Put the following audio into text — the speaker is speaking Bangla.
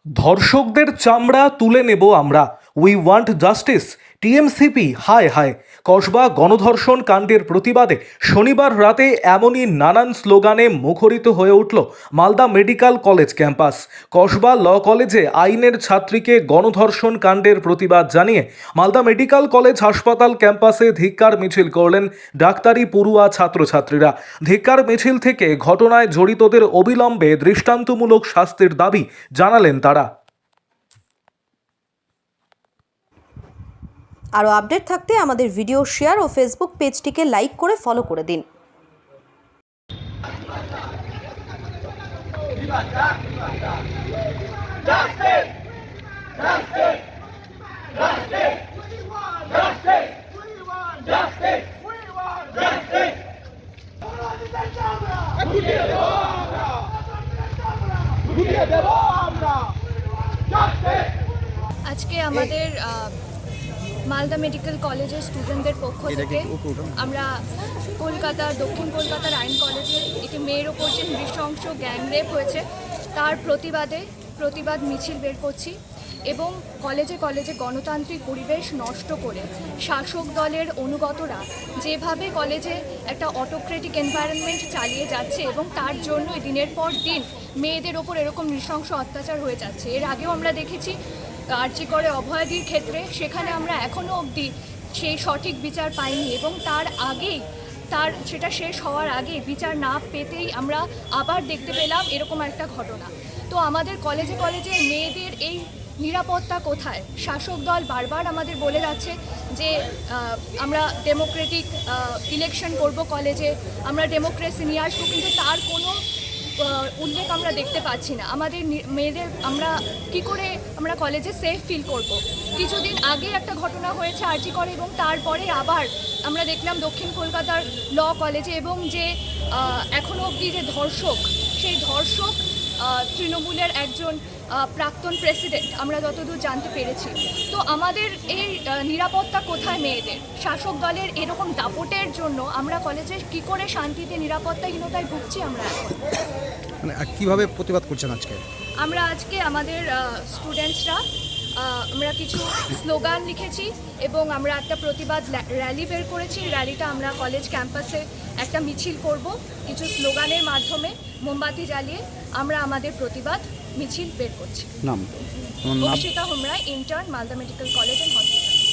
ধর্ষকদের চামড়া তুলে নেব আমরা, উই ওয়ান্ট জাস্টিস। টিএমসিপি হায় হায়। কসবা গণধর্ষণ কাণ্ডের প্রতিবাদে শনিবার রাতে এমনই নানান স্লোগানে মুখরিত হয়ে উঠল Malda medical college campus. Kasba law কলেজে আইনের ছাত্রীকে গণধর্ষণ কাণ্ডের প্রতিবাদ জানিয়ে মালদা মেডিকেল কলেজ হাসপাতাল ক্যাম্পাসে ধিক্কার মিছিল করলেন ডাক্তারি পড়ুয়া ছাত্রছাত্রীরা। ধিক্কার মিছিল থেকে ঘটনায় জড়িতদের অবিলম্বে দৃষ্টান্তমূলক শাস্তির দাবি জানালেন তারা। আরও আপডেট থাকতে আমাদের ভিডিও শেয়ার ও ফেসবুক পেজটিকে লাইক করে ফলো করে দিন। আজকে আমাদের মালদা মেডিকেল কলেজের স্টুডেন্টদের পক্ষ থেকে আমরা কলকাতার দক্ষিণ কলকাতার আইন কলেজে একটি মেয়ের ওপর যে নৃশংস গ্যাংরেপ হয়েছে তার প্রতিবাদ মিছিল বের করছি এবং কলেজে কলেজে গণতান্ত্রিক পরিবেশ নষ্ট করে শাসক দলের অনুগতরা যেভাবে কলেজে একটা অটোক্রেটিক এনভায়রনমেন্ট চালিয়ে যাচ্ছে এবং তার জন্য দিনের পর দিন মেয়েদের ওপর এরকম নৃশংস অত্যাচার হয়ে যাচ্ছে। এর আগেও আমরা দেখেছি আরজি করে অভয়াদির ক্ষেত্রে, সেখানে আমরা এখনও অবধি সেই সঠিক বিচার পাইনি এবং সেটা শেষ হওয়ার আগে বিচার না পেতেই আমরা আবার দেখতে পেলাম এরকম একটা ঘটনা। তো আমাদের কলেজে কলেজে মেয়েদের এই নিরাপত্তা কোথায়? শাসক দল বারবার আমাদের বলে যাচ্ছে যে আমরা ডেমোক্রেটিক ইলেকশন করব কলেজে, আমরা ডেমোক্রেসি নিয়ে আসবো, কিন্তু তার কোনো উল্লেখ আমরা দেখতে পাচ্ছি না। আমাদের মেয়েদের কি করে আমরা কলেজে সেফ ফিল করব? কিছুদিন আগে একটা ঘটনা হয়েছে আরজি করে এবং তারপরে আবার আমরা দেখলাম দক্ষিণ কলকাতার ল কলেজে, এবং যে এখনও অবধি যে ধর্ষক, সেই ধর্ষক তৃণমূলের একজন প্রাক্তন প্রেসিডেন্ট আমরা যতদূর জানতে পেরেছি। তো আমাদের এই নিরাপত্তা কোথায় মেয়েদের? শাসক দলের এরকম দাপটের জন্য আমরা কলেজে কি করে শান্তিতে নিরাপত্তাহীনতায় ভুগছি আমরা এখন। মানে কিভাবে প্রতিবাদ করছেন আজকে? আমরা আজকে আমাদের স্টুডেন্টসরা আমরা কিছু স্লোগান লিখেছি এবং আমরা একটা প্রতিবাদ র্যালি বের করেছি। র্যালিটা আমরা কলেজ ক্যাম্পাসে একটা মিছিল করব, কিছু স্লোগানের মাধ্যমে মোমবাতি জ্বালিয়ে আমরা আমাদের প্রতিবাদ মিছিল বের করছি। নাম Akshita Humra, intern, Malda medical college and hospital.